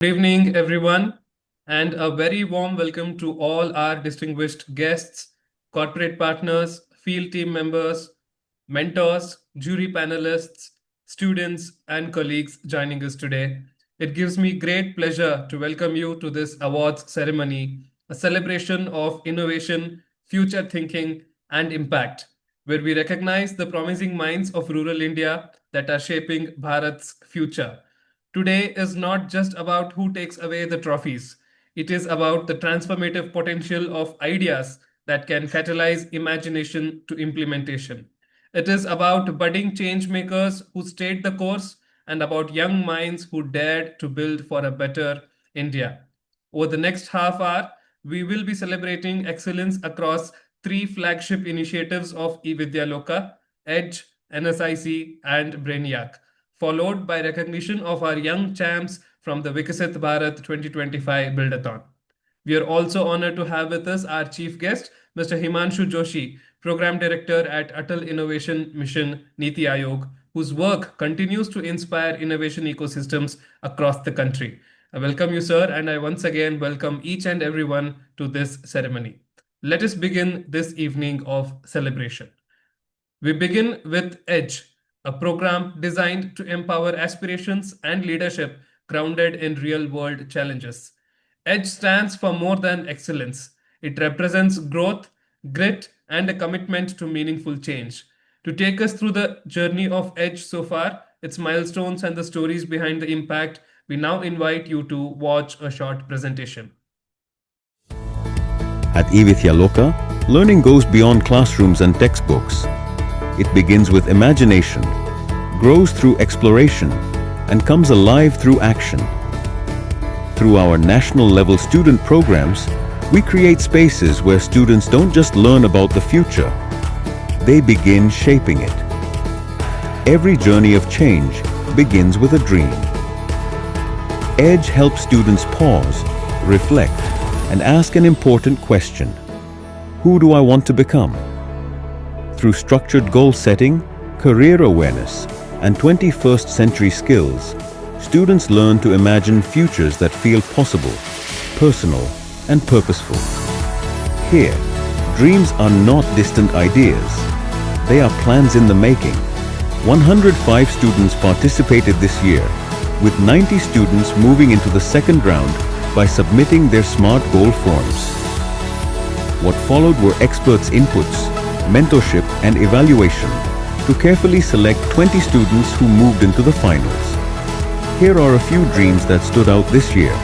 Good evening, everyone, and a very warm welcome to all our distinguished guests, corporate partners, field team members, mentors, jury panelists, students, and colleagues joining us today. It gives me great pleasure to welcome you to this awards ceremony, a celebration of innovation, future thinking, and impact, where we recognize the promising minds of rural India that are shaping Bharat's future. Today is not just about who takes away the trophies. It is about the transformative potential of ideas that can catalyze imagination to implementation. It is about budding change makers who stayed the course and about young minds who dared to build for a better India. Over the next half hour, we will be celebrating excellence across three flagship initiatives of eVidyaloka, EDGE, NSIC, and Brainiac, followed by recognition of our young champs from the Viksit Bharat 2025 Buildathon. We are also honored to have with us our chief guest, Mr. Himanshu Joshi, Program Director at Atal Innovation Mission Niti Aayog, whose work continues to inspire innovation ecosystems across the country. I welcome you, sir, and I once again welcome each and everyone to this ceremony. Let us begin this evening of celebration. We begin with EDGE, a program designed to empower aspirations and leadership grounded in real world challenges. EDGE stands for more than excellence. It represents growth, grit, and a commitment to meaningful change. To take us through the journey of EDGE so far, its milestones, and the stories behind the impact, we now invite you to watch a short presentation. At e-vidyaloka, learning goes beyond classrooms and textbooks. It begins with imagination, grows through exploration, and comes alive through action. Through our national-level student programs, we create spaces where students don't just learn about the future, they begin shaping it. Every journey of change begins with a dream. EDGE helps students pause, reflect, and ask an important question. Who do I want to become? Through structured goal setting, career awareness, and 21st century skills, students learn to imagine futures that feel possible, personal, and purposeful. Here, dreams are not distant ideas. They are plans in the making. 105 students participated this year, with 90 students moving into the second round by submitting their SMART goal forms. What followed were experts' inputs, mentorship, and evaluation to carefully select 20 students who moved into the finals. Here are a few dreams that stood out this year.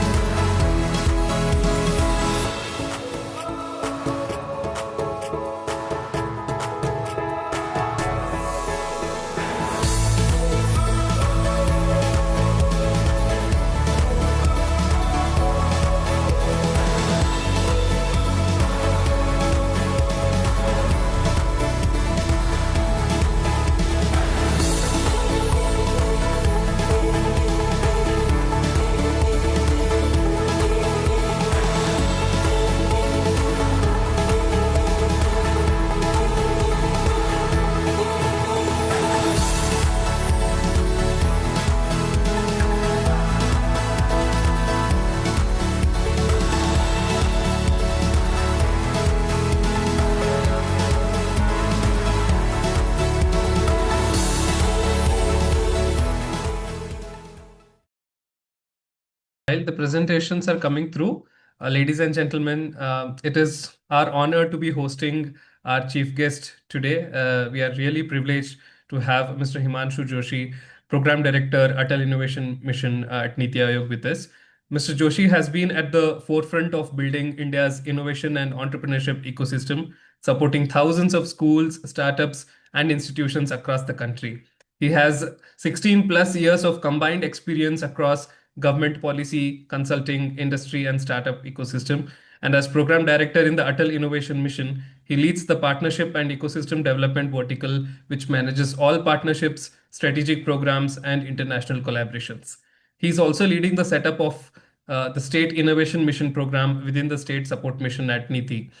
While the presentations are coming through, ladies and gentlemen, it is our honor to be hosting our chief guest today. We are really privileged to have Mr. Himanshu Joshi, Program Director, Atal Innovation Mission at Niti Aayog with us. Mr. Joshi has been at the forefront of building India's innovation and entrepreneurship ecosystem, supporting thousands of schools, startups, and institutions across the country. He has 16 plus years of combined experience across government policy, consulting, industry, and startup ecosystem. And as program director in the Atal Innovation Mission, he leads the partnership and ecosystem development vertical, which manages all partnerships, strategic programs, and international collaborations. He's also leading the setup of the State Innovation Mission program within the State Support Mission at NITI.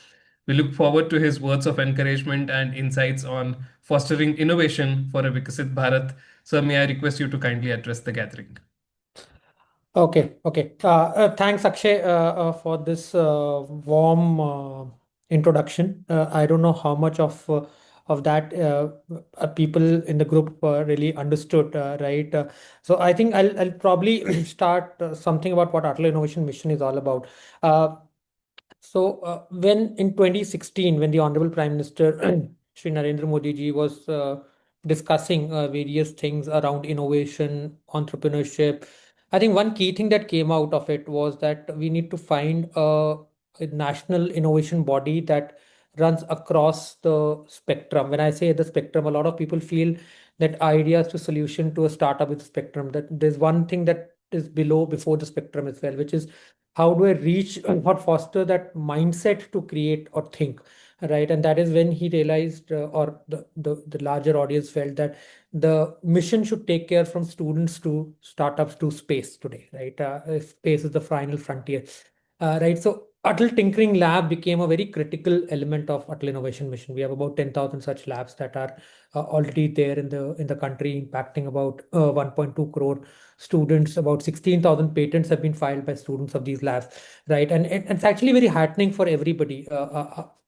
We look forward to his words of encouragement and insights on fostering innovation for a Viksit Bharat. Sir, may I request you to kindly address the gathering? Okay. Thanks, Akshay, for this warm introduction. I don't know how much of that people in the group really understood, right? So I think I'll probably start something about what Atal Innovation Mission is all about. Uh, when in 2016, when the Honorable Prime Minister Shri Narendra Modi ji was discussing various things around innovation, entrepreneurship, I think one key thing that came out of it was that we need to find a national innovation body that runs across the spectrum. When I say the spectrum, a lot of people feel that ideas to solution to a startup is spectrum. That there's one thing that is before the spectrum as well, which is how do I reach or foster that mindset to create or think, right? And that is when he realized, or the larger audience felt that the mission should take care from students to startups to space today, right? Space is the final frontier, right? So Atal Tinkering Lab became a very critical element of Atal Innovation Mission. We have about 10,000 such labs that are already there in the country, impacting about 1.2 crore students. About 16,000 patents have been filed by students of these labs, right? And it's actually very heartening for everybody.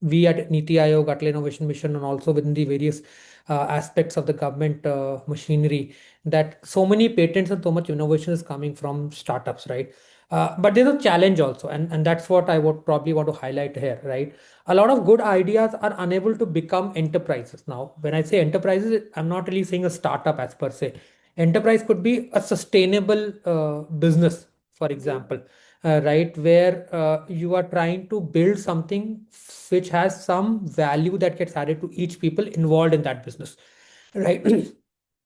We at Niti Aayog, Atal Innovation Mission, and also within the various aspects of the government machinery, that so many patents and so much innovation is coming from startups, right? But there's a challenge also, and that's what I would probably want to highlight here, right? A lot of good ideas are unable to become enterprises. Now, when I say enterprises, I'm not really saying a startup as per se. Enterprise could be a sustainable business, for example, right, where you are trying to build something which has some value that gets added to each people involved in that business, right?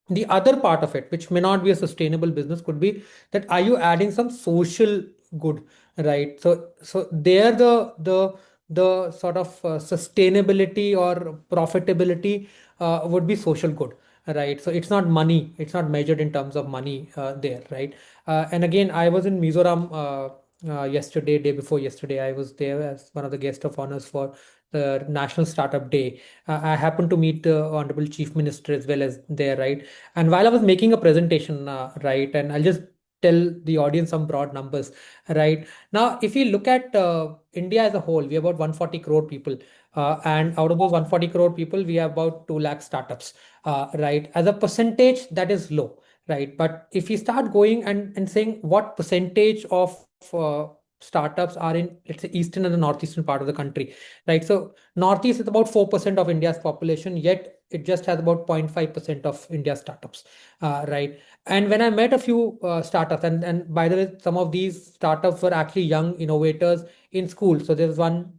The other part of it, which may not be a sustainable business, could be that are you adding some social good, right? So there the sort of sustainability or profitability would be social good, right? So it's not money, it's not measured in terms of money there, right? And again, I was in Mizoram yesterday, day before yesterday. I was there as one of the guest of honors for the National Startup Day. I happened to meet the Honorable Chief Minister as well as there, right? And while I was making a presentation, right, and I'll just tell the audience some broad numbers, right? Now, if you look at India as a whole, we have about 140 crore people. And out of those 140 crore people, we have about 2 lakh startups, right? As a percentage, that is low, right? But if you start going and saying what percentage of uh, startups are in, let's say, eastern and the northeastern part of the country, right? So northeast is about 4% of India's population, yet it just has about 0.5% of India's startups, right? And when I met a few startups, and by the way, some of these startups were actually young innovators in school. So there was one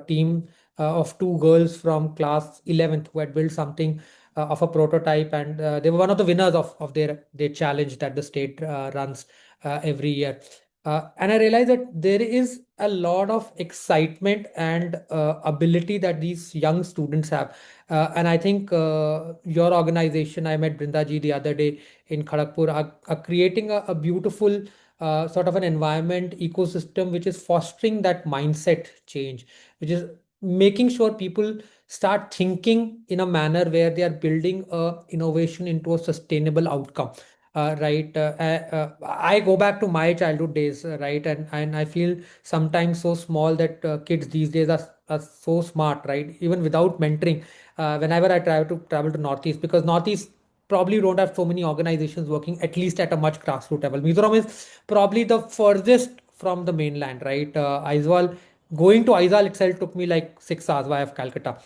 team of two girls from class 11th who had built something of a prototype, and they were one of the winners of their challenge that the state runs every year. And I realized that there is a lot of excitement and ability that these young students have. And I think your organization, I met Brinda ji the other day in Kharagpur, are creating a beautiful sort of an environment ecosystem which is fostering that mindset change, which is making sure people start thinking in a manner where they are building a innovation into a sustainable outcome. Right. I go back to my childhood days, right? And I feel sometimes so small that kids these days are so smart, right? Even without mentoring, whenever I try to travel to Northeast, because Northeast probably don't have so many organizations working at least at a much grassroots level. Mizoram is probably the furthest from the mainland, right? Aizawl, going to Aizawl itself took me like 6 hours via Calcutta.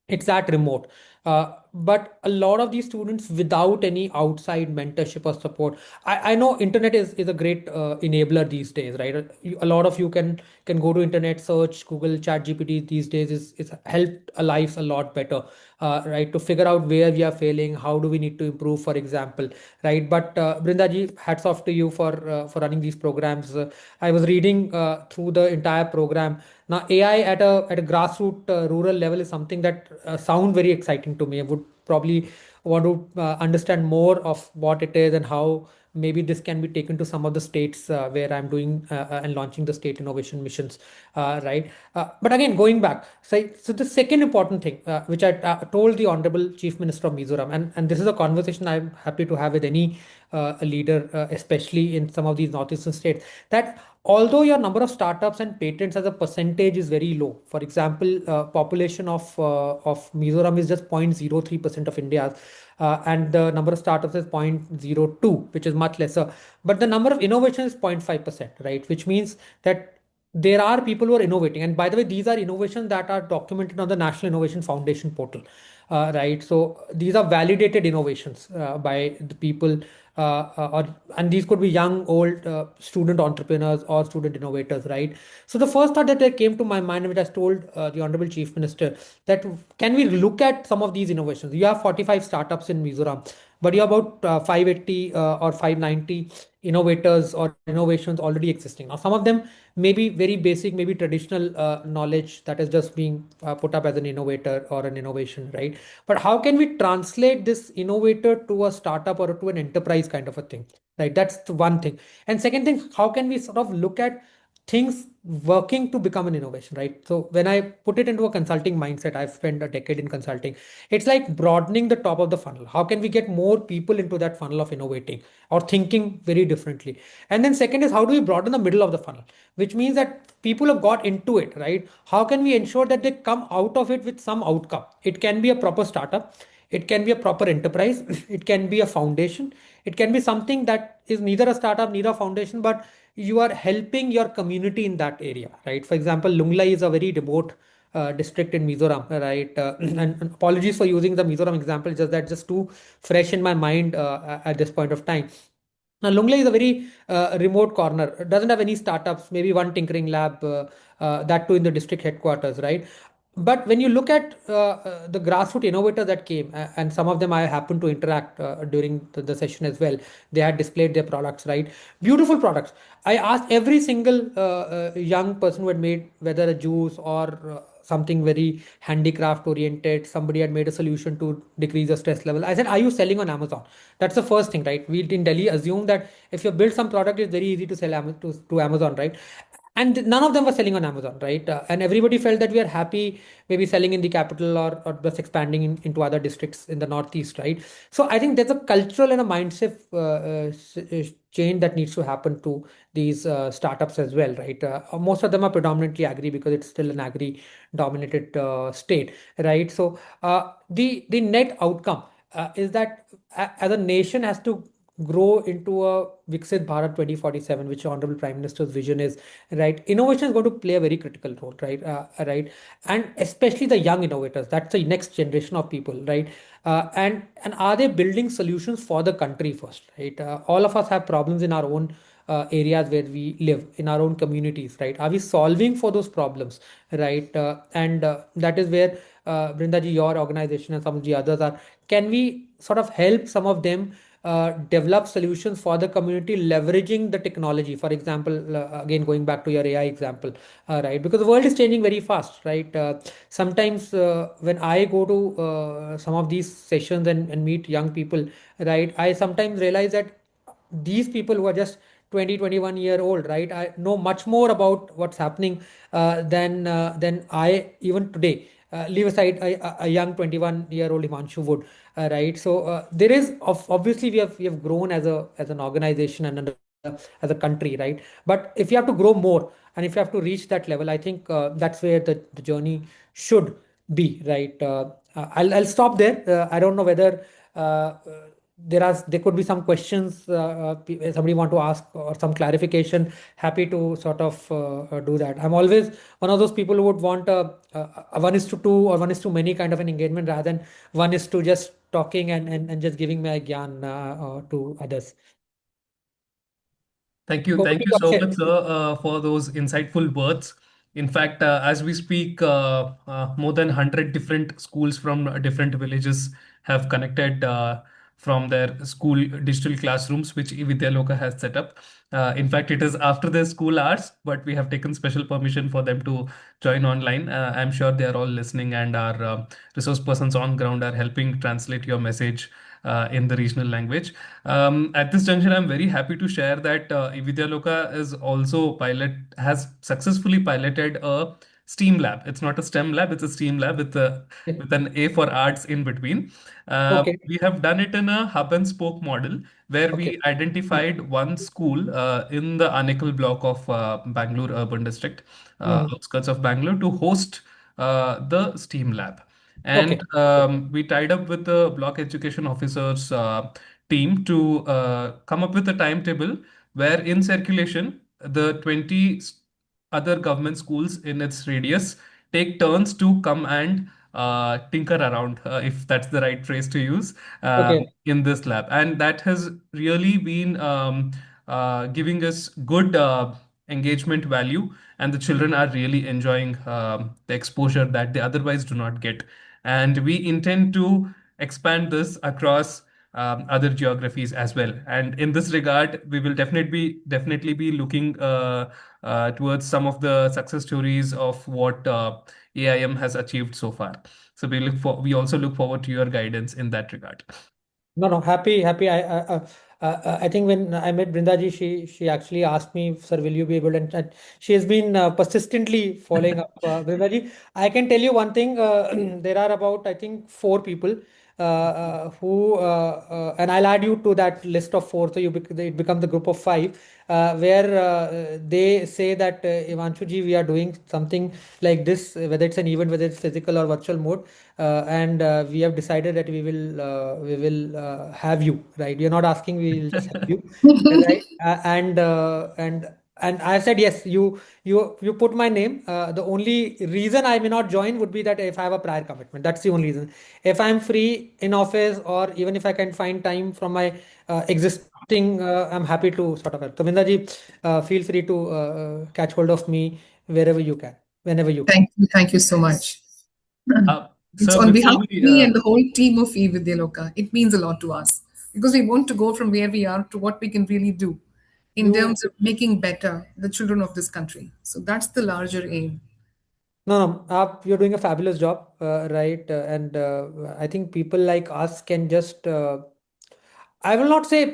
It's that remote. But a lot of these students without any outside mentorship or support. I know internet is a great enabler these days, right? A lot of you can go to internet, search Google, Chat GPT these days is helped our lives a lot better, right? To figure out where we are failing, how do we need to improve, for example, right? But Brinda ji, hats off to you for running these programs. I was reading through the entire program. Now, AI at a grassroots rural level is something that sound very exciting to me. I would probably want to understand more of what it is and how maybe this can be taken to some of the states where I'm doing and launching the state innovation missions, right? But again, going back, so the second important thing, which I told the Honorable Chief Minister of Mizoram, and this is a conversation I'm happy to have with any leader, especially in some of these northeastern states, that although your number of startups and patents as a percentage is very low, for example, population of Mizoram is just 0.03% of India's, and the number of startups is 0.02, which is much lesser. But the number of innovation is 0.5%, right? Which means that there are people who are innovating. And by the way, these are innovations that are documented on the National Innovation Foundation portal, right? So these are validated innovations by the people, and these could be young, old, student entrepreneurs or student innovators, right? So the first thought that came to my mind, which I told the Honorable Chief Minister, that can we look at some of these innovations? You have 45 startups in Mizoram, but you have about 580 or 590 innovators or innovations already existing. Now, some of them may be very basic, maybe traditional knowledge that is just being put up as an innovator or an innovation, right? But how can we translate this innovator to a startup or to an enterprise kind of a thing, right? That's the one thing. And second thing, how can we sort of look at things working to become an innovation, right? So when I put it into a consulting mindset, I've spent a decade in consulting. It's like broadening the top of the funnel. How can we get more people into that funnel of innovating or thinking very differently? And then second is, how do we broaden the middle of the funnel, which means that people have got into it, right? How can we ensure that they come out of it with some outcome? It can be a proper startup, it can be a proper enterprise, it can be a foundation, it can be something that is neither a startup, neither a foundation, but you are helping your community in that area, right? For example, Lunglai is a very remote district in Mizoram, right? And apologies for using the Mizoram example, just that just too fresh in my mind at this point of time. Now, Lunglei is a very remote corner. It doesn't have any startups, maybe one tinkering lab, that too in the district headquarters, right? But when you look at the grassroots innovators that came, and some of them I happened to interact during the session as well, they had displayed their products, right? Beautiful products. I asked every single young person who had made whether a juice or something very handicraft oriented, somebody had made a solution to decrease the stress level. I said, are you selling on Amazon? That's the first thing, right? We in Delhi assume that if you build some product, it's very easy to sell to Amazon, right? And none of them were selling on Amazon, right? And everybody felt that we are happy maybe selling in the capital, or just expanding into other districts in the northeast, right? So I think there's a cultural and a mindset change that needs to happen to these startups as well, right? Most of them are predominantly agri because it's still an agri dominated state, right? So the net outcome is that as a nation has to grow into a Viksit Bharat 2047, which Honorable Prime Minister's vision is, right? Innovation is going to play a very critical role, right? Right, and especially the young innovators. That's the next generation of people, right? And are they building solutions for the country first, right? All of us have problems in our own areas where we live, in our own communities, right? Are we solving for those problems, right? And that is where Brindaji, your organization and some of the others are. Can we sort of help some of them develop solutions for the community, leveraging the technology? For example, again going back to your AI example, right? Because the world is changing very fast, right? Sometimes when I go to some of these sessions and meet young people, right, I sometimes realize that these people who are just 20, 21-year old, right, I know much more about what's happening than I even today. Leave aside a young 21-year-old Himanshu would, right? So there is obviously we have grown as an organization and as a country, right? But if you have to grow more and if you have to reach that level, I think that's where the journey should be, right? I'll stop there. I don't know whether there could be some questions somebody want to ask or some clarification. Happy to sort of do that. I'm always one of those people who would want a 1:2 or 1:to many kind of an engagement rather than 1:to just talking and just giving my gyan to others. Thank you. Over to Thank you you, so Akshay. much, sir, for those insightful words. In fact, as we speak, more than 100 different schools from different villages have connected from their school digital classrooms, which eVidyaloka has set up. In fact, it is after their school hours, but we have taken special permission for them to join online. I'm sure they are all listening, and our resource persons on ground are helping translate your message in the regional language. At this juncture, I'm very happy to share that eVidyaloka is also has successfully piloted a STEAM lab. It's not a STEM lab; it's a STEAM lab with an A for arts in between. Okay. We have done it in a hub and spoke model where Okay. we identified one school in the Anekal block of Bangalore urban district, Mhm. outskirts of Bangalore, to host the STEAM lab. And Okay. Okay. we tied up with the block education officers team to come up with a timetable where in circulation the 20 other government schools in its radius take turns to come and tinker around, if that's the right phrase to use, Okay. in this lab. And that has really been giving us good engagement value, and the children are really enjoying the exposure that they otherwise do not get. And we intend to expand this across other geographies as well. And in this regard, we will definitely be looking towards some of the success stories of what AIM has achieved so far. So we also look forward to your guidance in that regard. No, no, happy, happy. I think when I met Brindaji, she actually asked me, "Sir, will you be able?" And she has been persistently following up. Brindaji, I can tell you one thing. There are about, I think, four people and I'll add you to that list of four, so it becomes the group of five, where they say that Ivanshuji, we are doing something like this, whether it's an event, whether it's physical or virtual mode, and we have decided that we will have you, right? We are not asking, we will just have you, right? And I said yes. You put my name. The only reason I may not join would be that if I have a prior commitment. That's the only reason. If I'm free in office, or even if I can find time from my existing, I'm happy to sort of help. So Vindaji, feel free to catch hold of me wherever you can, whenever you can. Thank you so much. It's So on before behalf of we me and the whole team of e-vidyaloka. It means a lot to us because we want to go from where we are to what we can really do in You terms of making better the children of this country. So that's the larger aim. No, no, you're doing a fabulous job, right? And I think people like us can just I will not say,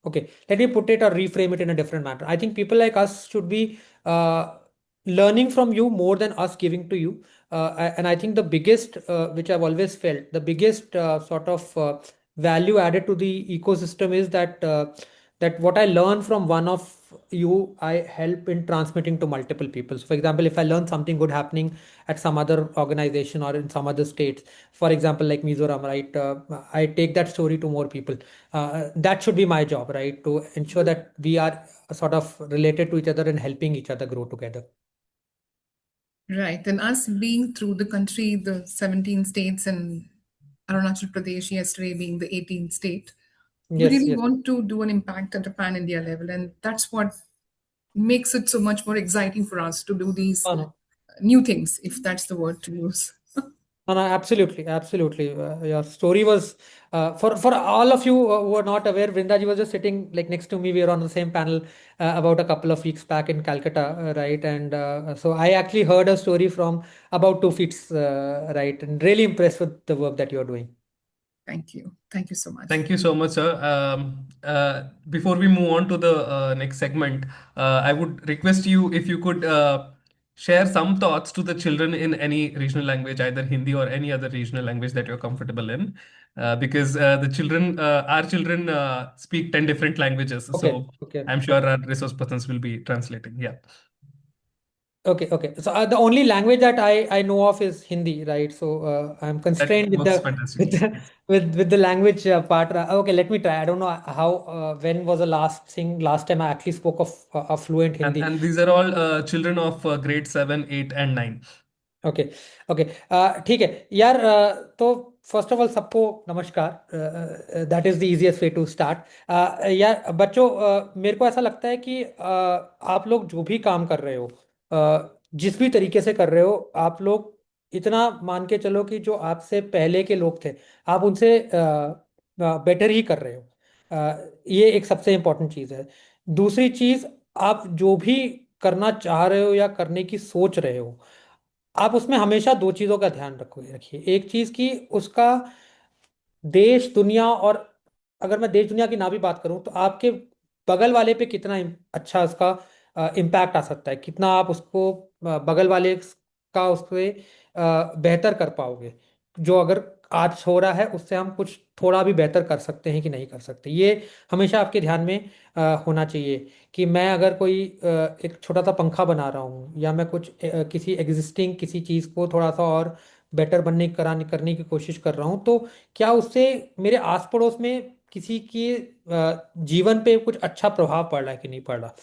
okay, let me put it or reframe it in a different manner. I think people like us should be learning from you more than us giving to you. And I think the biggest, which I've always felt, the biggest sort of value added to the ecosystem is that what I learn from one of you, I help in transmitting to multiple people. So, for example, if I learn something good happening at some other organization or in some other states, for example, like Mizoram, right? I take that story to more people. That should be my job, right? To ensure that we are sort of related to each other and helping each other grow together. Right. And us being through the country, the 17 states and Arunachal Pradesh yesterday being the 18th state, we Yes, really yes. want to do an impact at a pan India level. And that's what makes it so much more exciting for us to do these No, no. new things, if that's the word to use. No, no, absolutely, absolutely. Your story was for all of you who are not aware. Vrindaji was just sitting like next to me. We were on the same panel about a couple of weeks back in Calcutta, right? And so I actually heard a story from about 2 feet, right? And really impressed with the work that you're doing. Thank you. Thank you so much. Thank you so much, sir. Before we move on to the next segment, I would request you if you could share some thoughts to the children in any regional language, either Hindi or any other regional language that you're comfortable in, because our children speak 10 different languages. Okay, So okay. I'm sure our resource persons will be translating. Yeah. Okay, okay. So the only language that I know of is Hindi, right? So I'm That constrained with works the with fantastically. the with the language part. Okay, let me try. I don't know how when was the last time I actually spoke of a fluent Hindi. And these are all children of grade 7, 8, and 9. Okay okay ठीक है यार तो first of all सबको नमस्कार that is the easiest way to start यार बच्चों मेरे को ऐसा लगता है कि आप लोग जो भी काम कर रहे हो जिस भी तरीके से कर रहे हो आप लोग इतना मान के चलो कि जो आपसे पहले के लोग थे आप उनसे बेटर ही कर रहे हो। ये एक सबसे इम्पोर्टेंट चीज़ है। दूसरी चीज़, आप जो भी करना चाह रहे हो या करने की सोच रहे हो, आप उसमें हमेशा दो चीज़ों का ध्यान रखोगे रखिए। एक चीज़ की उसका देश दुनिया, और अगर मैं देश दुनिया की ना भी बात करूं तो आपके बगल वाले पे कितना अच्छा उसका इम्पैक्ट आ सकता है, कितना आप उसको बगल वाले का उस पे बेहतर कर पाओगे। जो अगर आज हो रहा है उससे हम कुछ थोड़ा भी बेहतर कर सकते हैं कि नहीं कर सकते, ये हमेशा आपके ध्यान में होना चाहिए। कि मैं अगर कोई एक छोटा सा पंखा बना रहा हूँ, या मैं कुछ किसी एग्जिस्टिंग किसी चीज़ को थोड़ा सा और बेटर बनने कराने करने की कोशिश कर रहा हूँ, तो क्या उससे मेरे आस पड़ोस में किसी के जीवन पे कुछ अच्छा प्रभाव पड़ रहा है कि नहीं पड़ रहा।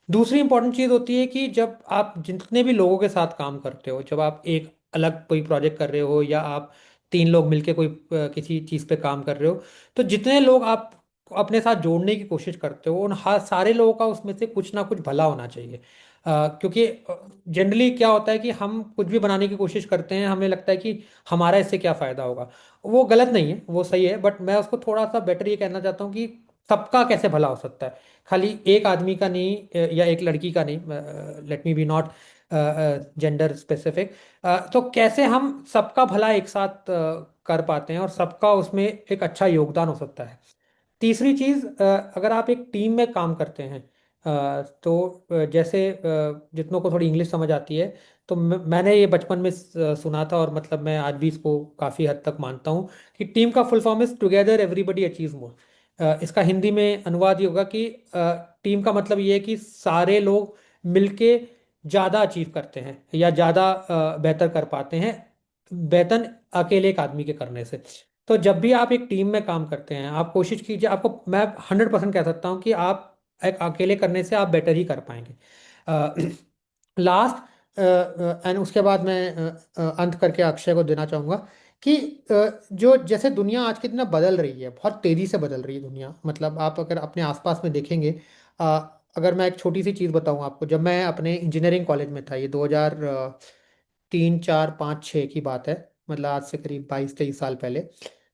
दूसरी इंपॉर्टेंट चीज़ होती है कि जब आप जितने भी लोगों के साथ काम करते हो, जब आप एक अलग कोई प्रोजेक्ट कर रहे हो, या आप तीन लोग मिलके कोई किसी चीज़ पे काम कर रहे हो, तो जितने लोग आप अपने साथ जोड़ने की कोशिश करते हो, उन हर सारे लोगों का उसमें से कुछ ना कुछ भला होना चाहिए। क्योंकि जनरली क्या होता है कि हम कुछ भी बनाने की कोशिश करते हैं, हमें लगता है कि हमारा इससे क्या फ़ायदा होगा। वो गलत नहीं है, वो सही है, बट मैं उसको थोड़ा सा बेटर ये कहना चाहता हूँ कि सबका कैसे भला हो सकता है, खाली एक आदमी का नहीं, या एक लड़की का नहीं। Let me be not gender specific. तो कैसे हम सबका भला एक साथ कर पाते हैं, और सबका उसमें एक अच्छा योगदान हो सकता है। तीसरी चीज, अगर आप एक टीम में काम करते हैं, तो जैसे जितनों को थोड़ी इंग्लिश समझ आती है, तो मैंने ये बचपन में सुना था, और मतलब मैं आज भी इसको काफ़ी हद तक मानता हूँ कि टीम का full form is together everybody achieve more. इसका हिंदी में अनुवाद ये होगा कि टीम का मतलब ये है कि सारे लोग मिलके ज़्यादा अचीव करते हैं, या ज़्यादा बेहतर कर पाते हैं, वेतन अकेले एक आदमी के करने से। तो जब भी आप एक टीम में काम करते हैं, आप कोशिश कीजिए, आपको मैं 100% कह सकता हूँ कि आप एक अकेले करने से आप बेटर ही कर पाएंगे। लास्ट एंड उसके बाद मैं अंत करके अक्षय को देना चाहूँगा कि जो जैसे दुनिया आज के दिन में बदल रही है, बहुत तेज़ी से बदल रही है दुनिया। मतलब आप अगर अपने आसपास में देखेंगे, अगर मैं एक छोटी सी चीज़ बताऊँ आपको, जब मैं अपने इंजीनियरिंग कॉलेज में था, ये 2003 4 5 6 की बात है, मतलब आज से करीब 22 23 साल पहले,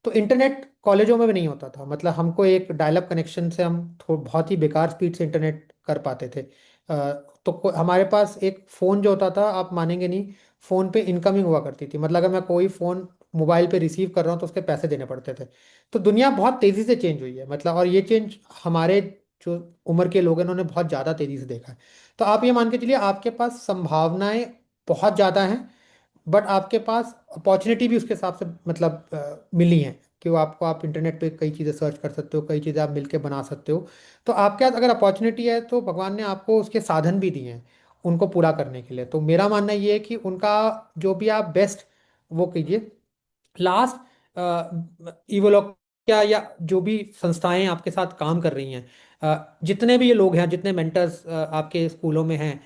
तो इंटरनेट कॉलेजों में भी नहीं होता था। मतलब हमको एक डायलअप कनेक्शन से हम बहुत ही बेकार स्पीड से इंटरनेट कर पाते थे। तो हमारे पास एक फ़ोन जो होता था, आप मानेंगे नहीं, फ़ोन पे इनकमिंग हुआ करती थी। मतलब अगर मैं कोई फ़ोन मोबाइल पे रिसीव कर रहा हूँ तो उसके पैसे देने पड़ते थे। तो दुनिया बहुत तेज़ी से चेंज हुई है, मतलब, और ये चेंज हमारे जो उम्र के लोग हैं उन्होंने बहुत ज़्यादा तेज़ी से देखा है। तो आप ये मान के चलिए, आपके पास संभावनाएं बहुत ज़्यादा हैं, बट आपके पास अपॉर्चुनिटी भी उसके हिसाब से, मतलब, मिली हैं कि वो आपको, आप इंटरनेट पे कई चीज़ें सर्च कर सकते हो, कई चीज़ें आप मिलके बना सकते हो। तो आपके पास अगर अपॉर्चुनिटी है, तो भगवान ने आपको उसके साधन भी दिए हैं उनको पूरा करने के लिए। तो मेरा मानना ये है कि उनका जो भी आप बेस्ट वो कीजिए। लास्ट, इवोलोक क्या, या जो भी संस्थाएं आपके साथ काम कर रही हैं, जितने भी ये लोग हैं, जितने मेंटर्स आपके स्कूलों में हैं,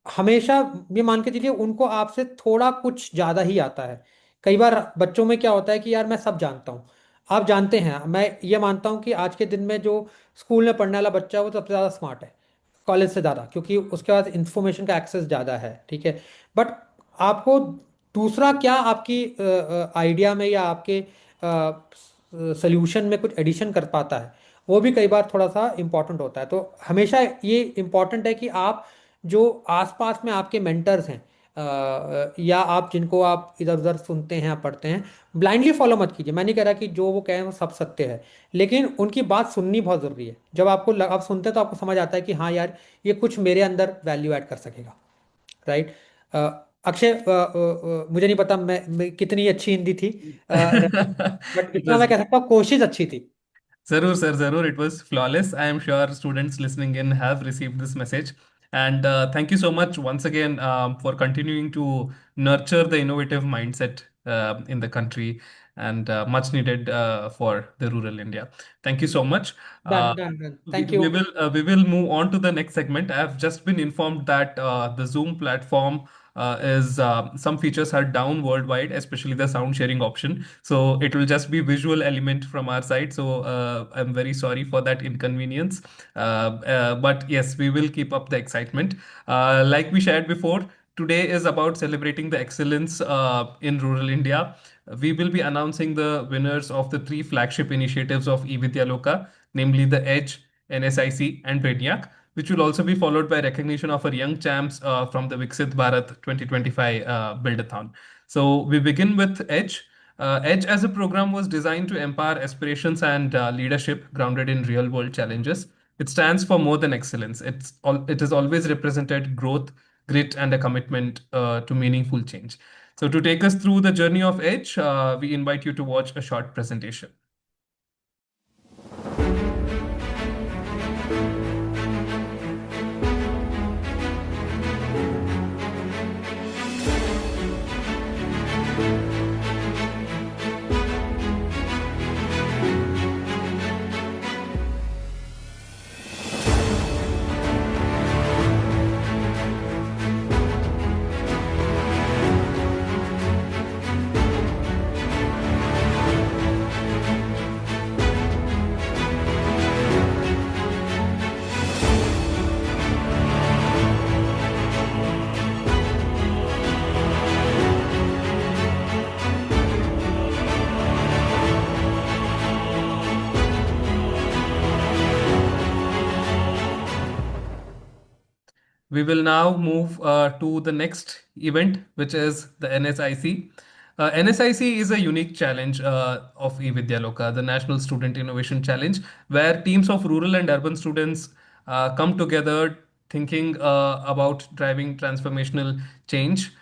हमेशा ये मान के चलिए उनको आपसे थोड़ा कुछ ज़्यादा ही आता है। कई बार बच्चों में क्या होता है कि यार मैं सब जानता हूँ। आप जानते हैं, मैं ये मानता हूँ कि आज के दिन में जो स्कूल में पढ़ने वाला बच्चा है वो सबसे ज़्यादा स्मार्ट है कॉलेज से ज़्यादा, क्योंकि उसके पास इंफॉर्मेशन का एक्सेस ज़्यादा है, ठीक है। बट आपको दूसरा क्या आपकी आइडिया में या आपके सोल्यूशन में कुछ एडिशन कर पाता है, वो भी कई बार थोड़ा सा इम्पोर्टेंट होता है। तो हमेशा ये इम्पोर्टेंट है कि आप जो आसपास में आपके मेंटर्स हैं, या आप जिनको आप इधर उधर सुनते हैं या पढ़ते हैं, ब्लाइंडली फॉलो मत कीजिए। मैं नहीं कह रहा कि जो वो कहें वो सब सत्य है, लेकिन उनकी बात सुननी बहुत ज़रूरी है। जब आप सुनते हैं तो आपको समझ आता है कि हाँ यार, ये कुछ मेरे अंदर वैल्यू ऐड कर सकेगा, राइट। अक्षय, मुझे नहीं पता मैं कितनी अच्छी हिंदी थी, बट It इतना was मैं कह सकता हूँ कोशिश अच्छी थी। Zarur, sir, Zarur. It was flawless. I am sure students listening in have received this message. And thank you so much once again for continuing to nurture the innovative mindset in the country and much needed for the rural India. Thank you so much. Uh, Done, done, done. we, Thank we you. will uh, we will move on to the next segment. I have just been informed that the Zoom platform is some features are down worldwide, especially the sound sharing option. So it will just be visual element from our side. So I'm very sorry for that inconvenience. But yes, we will keep up the excitement. Like we shared before, today is about celebrating the excellence in rural India. we will be announcing the winners of the three flagship initiatives of e-vidyaloka, namely the EDGE, NSIC, and Brainiac, which will also be followed by recognition of our young champs from the Viksit Bharat 2025 Buildathon. So we begin with EDGE. EDGE as a program was designed to empower aspirations and leadership grounded in real world challenges. It stands for more than excellence. It has always represented growth, grit, and a commitment to meaningful change. So to take us through the journey of EDGE, we invite you to watch a short presentation. We will now move to the next event, which is the NSIC. NSIC is a unique challenge of eVidyaloka, the National Student Innovation Challenge, where teams of rural and urban students come together thinking about driving transformational change,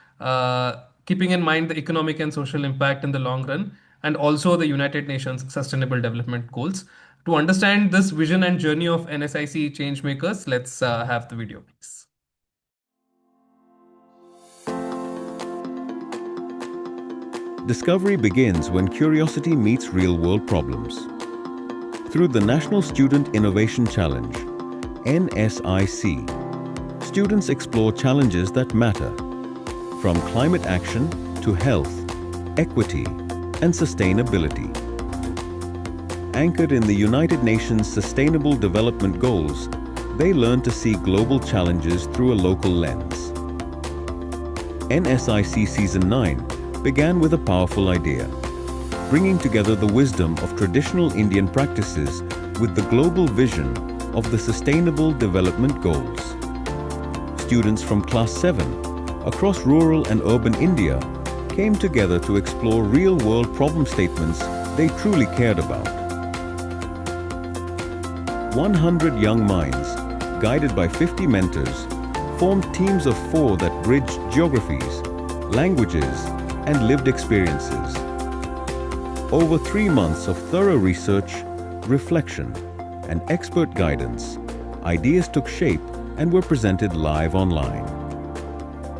keeping in mind the economic and social impact in the long run, and also the United Nations Sustainable Development Goals. To understand this vision and journey of NSIC changemakers, let's have the video, please. Discovery begins when curiosity meets real-world problems. Through the National Student Innovation Challenge, NSIC, students explore challenges that matter, from climate action to health, equity, and sustainability. Anchored in the United Nations Sustainable Development Goals, they learn to see global challenges through a local lens. NSIC Season 9 began with a powerful idea, bringing together the wisdom of traditional Indian practices with the global vision of the Sustainable Development Goals. Students from Class 7 across rural and urban India came together to explore real-world problem statements they truly cared about. 100 young minds, guided by 50 mentors, formed teams of 4 that bridged geographies, languages, and lived experiences. Over 3 months of thorough research, reflection, and expert guidance, ideas took shape and were presented live online.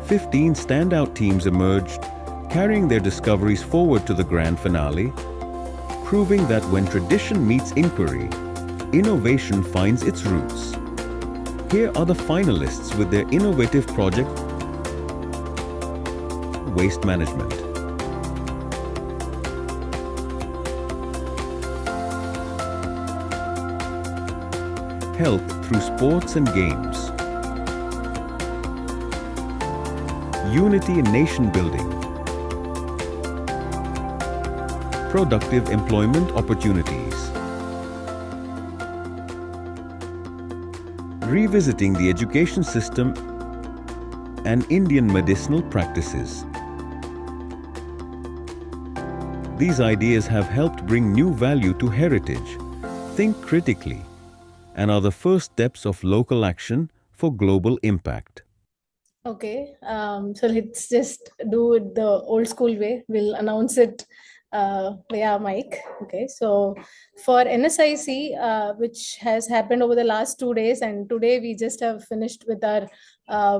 15 standout teams emerged, carrying their discoveries forward to the grand finale, proving that when tradition meets inquiry, innovation finds its roots. Here are the finalists with their innovative project, Waste Management. Health through sports and games. Unity in nation building. Productive employment opportunities. Revisiting the education system and Indian medicinal practices. These ideas have helped bring new value to heritage, think critically, and are the first steps of local action for global impact. Okay, so let's just do it the old school way. We'll announce it via mic. Okay, so for NSIC, which has happened over the last 2 days, and today we just have finished with our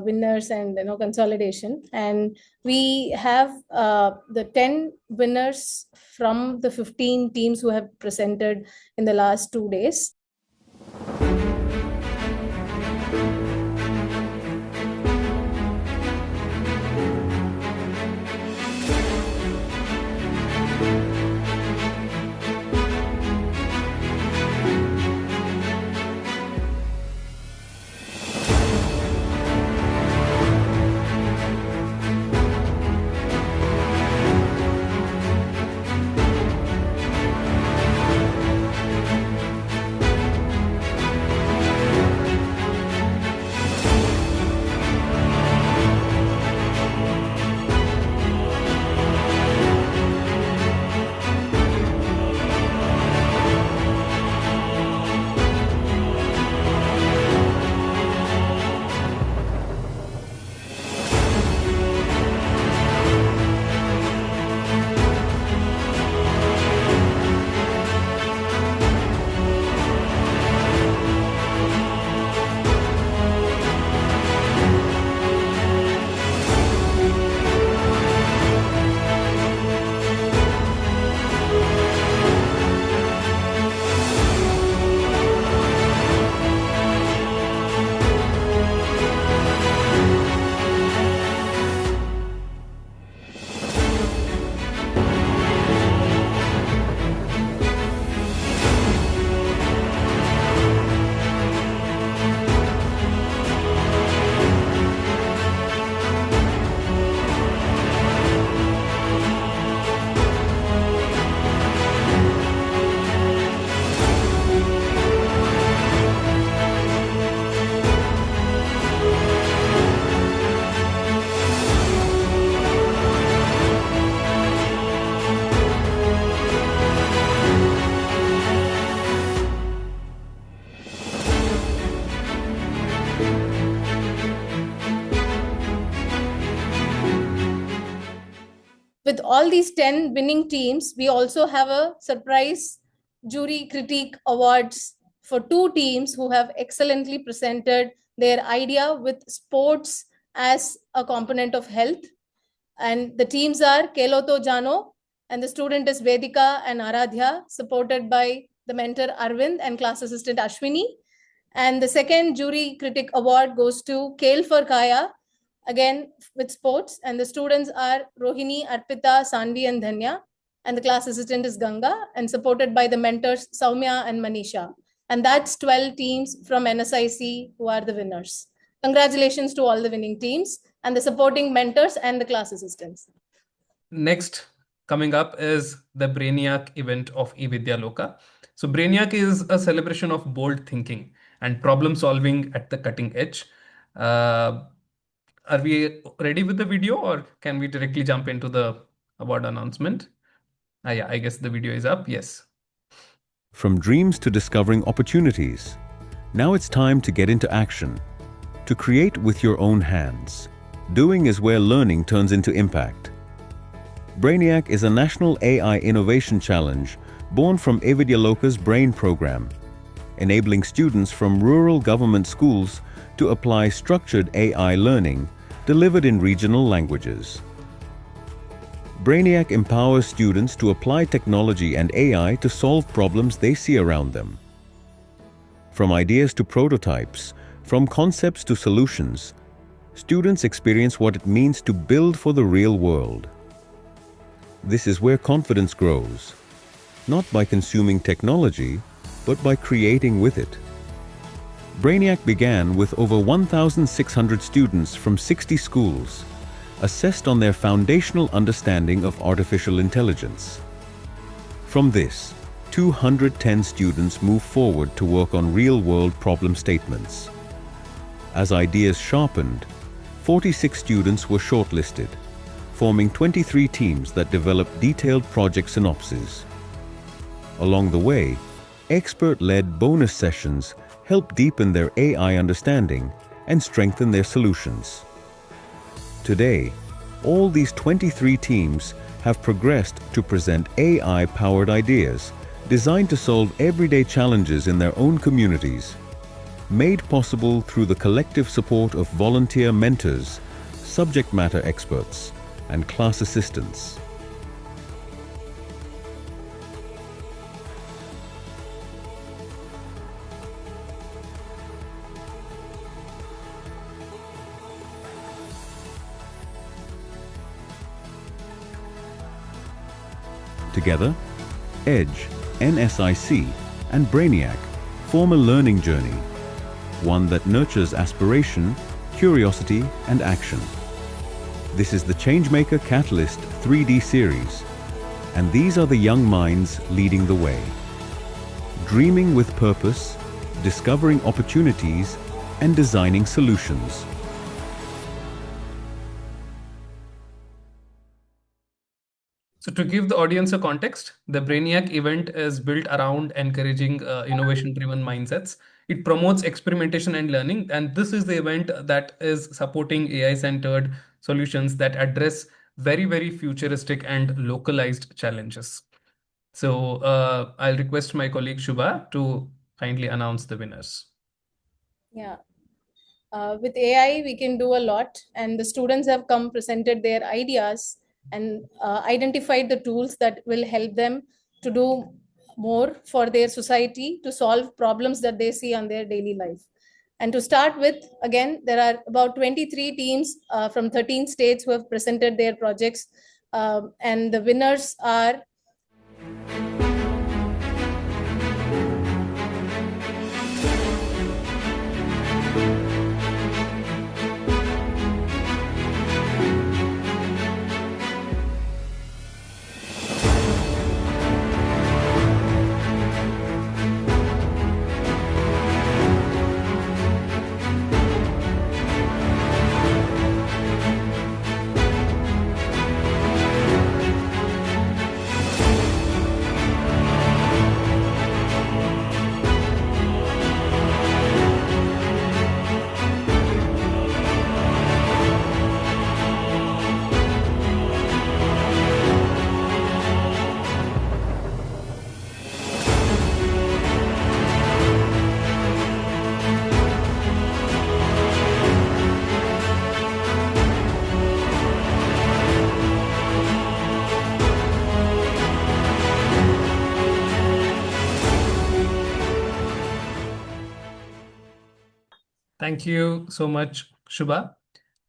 winners and consolidation, and we have the 10 winners from the 15 teams who have presented in the last 2 days. with all these 10 winning teams, we also have a surprise jury critique awards for 2 teams who have excellently presented their idea with sports as a component of health. And the teams are Keloto Jano, and the student is Vedika and Aradhya, supported by the mentor Arvind and class assistant Ashwini. And the second jury critic award goes to Kale for Kaya, again with sports. And the students are Rohini, Arpita, Sanvi, and Dhanya. And the class assistant is Ganga, and supported by the mentors Saumya and Manisha. And that's 12 teams from NSIC who are the winners. Congratulations to all the winning teams and the supporting mentors and the class assistants. Next, coming up is the Brainiac event of e-vidyaloka. So Brainiac is a celebration of bold thinking and problem solving at the cutting edge. Are we ready with the video, or can we directly jump into the award announcement? Yeah, I guess the video is up. Yes. From dreams to discovering opportunities, now it's time to get into action. To create with your own hands. Doing is where learning turns into impact. Brainiac is a national AI innovation challenge born from eVidyaloka's BRAIN program, enabling students from rural government schools to apply structured AI learning delivered in regional languages. Brainiac empowers students to apply technology and AI to solve problems they see around them. From ideas to prototypes, from concepts to solutions, students experience what it means to build for the real world. This is where confidence grows, not by consuming technology, but by creating with it. Brainiac began with over 1,600 students from 60 schools, assessed on their foundational understanding of artificial intelligence. From this, 210 students moved forward to work on real-world problem statements. As ideas sharpened, 46 students were shortlisted, forming 23 teams that developed detailed project synopses. Along the way, expert-led bonus sessions helped deepen their AI understanding and strengthen their solutions. Today, all these 23 teams have progressed to present AI-powered ideas designed to solve everyday challenges in their own communities, made possible through the collective support of volunteer mentors, subject matter experts, and class assistants. Together, EDGE, NSIC, and Brainiac form a learning journey, one that nurtures aspiration, curiosity, and action. This is the Changemaker Catalyst 3D series, and these are the young minds leading the way. Dreaming with purpose, discovering opportunities, and designing solutions. So to give the audience a context, the Brainiac event is built around encouraging innovation-driven mindsets. It promotes experimentation and learning, and this is the event that is supporting AI-centered solutions that address very, very futuristic and localized challenges. So I'll request my colleague Shubha to kindly announce the winners. Yeah. With AI, we can do a lot, and the students have come presented their ideas and identified the tools that will help them to do more for their society, to solve problems that they see on their daily life. And to start with, again, there are about 23 teams from 13 states who have presented their projects, and the winners are Thank you so much, Shubha.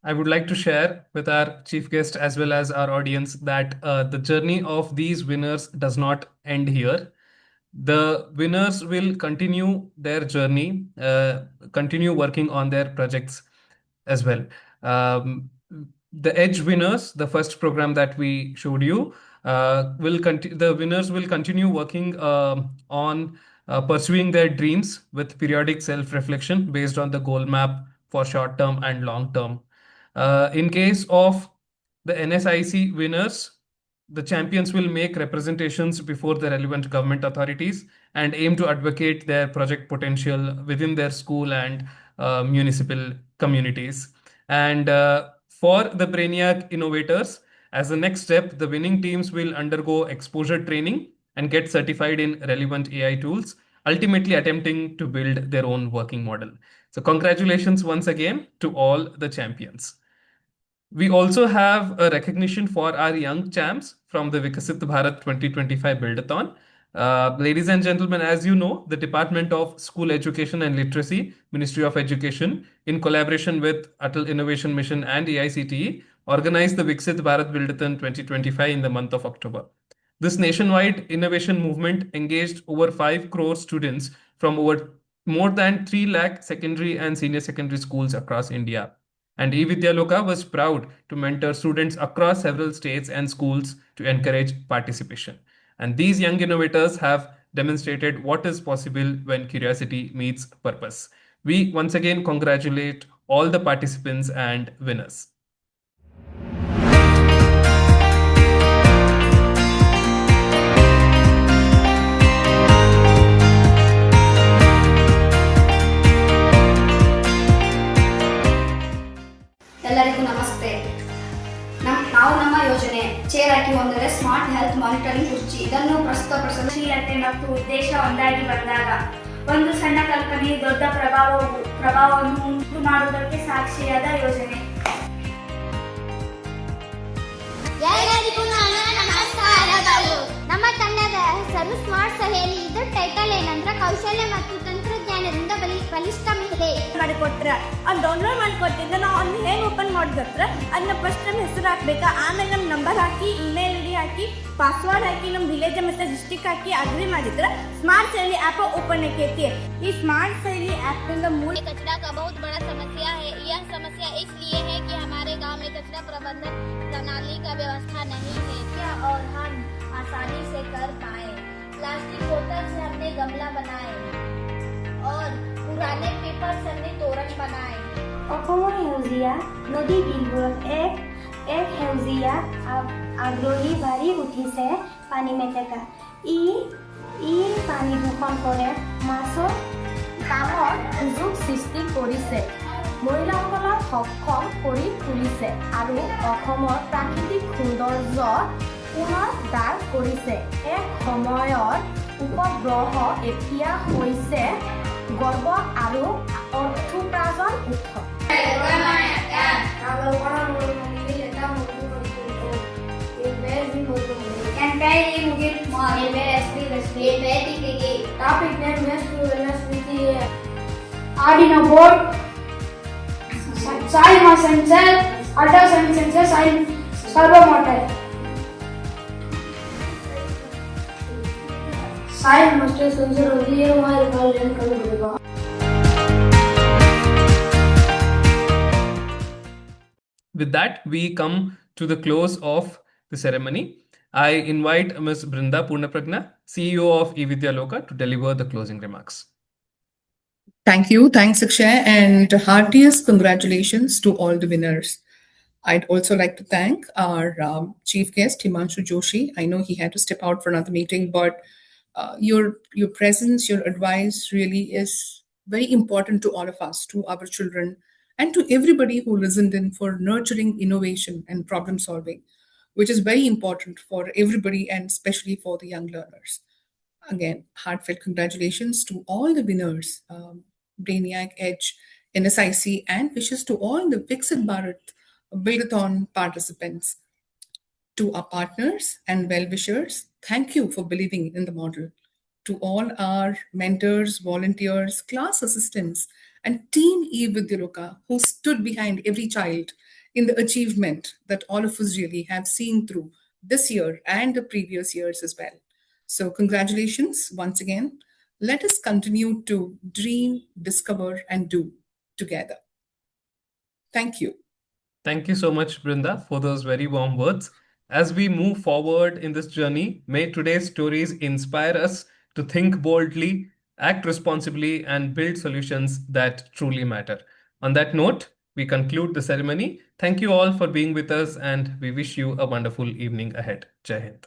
I would like to share with our chief guest as well as our audience that the journey of these winners does not end here. The winners will continue their journey, continue working on their projects as well. Um, the Edge winners, the first program that we showed you, will continue. The winners will continue working on pursuing their dreams with periodic self-reflection based on the goal map for short-term and long-term. In case of the NSIC winners, the champions will make representations before the relevant government authorities and aim to advocate their project potential within their school and municipal communities. And for the Brainiac innovators, as the next step, the winning teams will undergo exposure training and get certified in relevant AI tools, ultimately attempting to build their own working model. So, congratulations once again to all the champions. We also have a recognition for our young champs from the Vikasit Bharat 2025 Buildathon. Ladies and gentlemen, as you know, the Department of School Education and Literacy, Ministry of Education, in collaboration with Atal Innovation Mission and AICTE, organized the Viksit Bharat Buildathon 2025 in the month of October. This nationwide innovation movement engaged over 5 crore students from over more than 3 lakh secondary and senior secondary schools across India. And e-vidyaloka was proud to mentor students across several states and schools to encourage participation. And these young innovators have demonstrated what is possible when curiosity meets purpose. We once again congratulate all the participants and winners. ಎಲ್ಲರಿಗೂ ನಮಸ್ತೆ. ನಾವು ನಮ್ಮ ಯೋಜನೆ chair ಹಾಕಿ ಒಂದರೆ smart health monitoring ಕುರ್ಚಿ ಇದನ್ನು ಪ್ರಸ್ತುತಪಡಿಸೀಲತೆ ಮತ್ತು ಉದ್ದೇಶ ಒಂದಾಗಿ ಬಂದಾಗ ಒಂದು ಸಣ್ಣ ಕಲ್ಪನೆ ದೊಡ್ಡ ಪ್ರಭಾವವನ್ನು ಉಂಟು ಮಾಡುವುದಕ್ಕೆ ಸಾಕ್ಷಿಯಾದ ಯೋಜನೆ. ಎಲ್ಲರಿಗೂ ನನ್ನ ನಮಸ್ಕಾರಗಳು. ನಮ್ಮ ತಂಡದ ಹೆಸರು ಸ್ಮಾರ್ಟ್ ಸಹೇಲಿ. ಇದರ ಟೈಟಲ್ ಏನಂದ್ರೆ ಕೌಶಲ್ಯ ಮತ್ತು ತಂತ್ರಜ್ಞಾನದಿಂದ ಬಲಿಷ್ಠ ಮಹಿಳೆ ಮಾಡಿಕೊಟ್ರ ಅವ್ನು ಡೌನ್ಲೋಡ್ ಮಾಡಿಕೊಟ್ಟಿದ್ರೆ ನಾವು ಅವ್ನು ಹೇಗೆ ಓಪನ್ ಮಾಡಿದ್ರೆ ಅದನ್ನ ಫಸ್ಟ್ ನಮ್ಮ ಹೆಸರು ಹಾಕ್ಬೇಕಾ, ಆಮೇಲೆ ನಮ್ಮ ನಂಬರ್ ಹಾಕಿ ಇಮೇಲ್ ಐಡಿ ಹಾಕಿ ಪಾಸ್ವರ್ಡ್ ಹಾಕಿ ನಮ್ಮ ವಿಲೇಜ್ ಮತ್ತು ಡಿಸ್ಟಿಕ್ ಹಾಕಿ ಅಗ್ರಿ ಮಾಡಿದ್ರೆ ಸ್ಮಾರ್ಟ್ शैली ऐप ओपन आती ಈ ಸ್ಮಾರ್ಟ್ शैली ऐप का मूल कचरा का बहुत बड़ा समस्या है। यह समस्या इसलिए है कि हमारे गांव में कचरा प्रबंधन प्रणाली का व्यवस्था नहीं है क्या और हम आसानी से कर पाए। प्लास्टिक बोतल से हमने गमला बनाए और पुराने पेपर से हमने तोरण बनाए। অসমৰ সেউজীয়া নদী বিলবোৰত এক সেউজীয়া আগ্ৰহী বাঢ়ি উঠিছে পানী মেটেকা। ই পানী দূষণ কৰে, মাছৰ কামৰ সুযোগ সৃষ্টি কৰিছে, মহিলাসকলক সক্ষম কৰি তুলিছে আৰু অসমৰ প্ৰাকৃতিক সৌন্দৰ্য পুনৰ দাগ কৰিছে। এক সময়ৰ উপগ্ৰহ এতিয়া হৈছে গৰ্ব আৰু অৰ্থোপাৰ্জন উৎস। Arduino board, soil mass sensor, ultrasonic sensor, soil servo motor. Soil master sensor உயரமாக இருக்காது கண்டுபிடிப்பா. With that, we come to the close of the ceremony. I invite Ms. Brinda Purnapragna, CEO of e-vidyaloka, to deliver the closing remarks. Thank you. Thanks, Akshay, and heartiest congratulations to all the winners. I'd also like to thank our chief guest, Himanshu Joshi. I know he had to step out for another meeting, but your presence, your advice really is very important to all of us, to our children, and to everybody who listened in for nurturing innovation and problem solving, which is very important for everybody and especially for the young learners. Again, heartfelt congratulations to all the winners, Brainiac, Edge, NSIC, and wishes to all the Viksit Bharat Buildathon participants. To our partners and well-wishers, thank you for believing in the model. To all our mentors, volunteers, class assistants, and Team e-vidyaloka, who stood behind every child in the achievement that all of us really have seen through this year and the previous years as well. So congratulations once again. Let us continue to dream, discover, and do together. Thank you. Thank you so much, Brinda, for those very warm words. As we move forward in this journey, may today's stories inspire us to think boldly, act responsibly, and build solutions that truly matter. On that note, we conclude the ceremony. Thank you all for being with us, and we wish you a wonderful evening ahead. Jai Hind.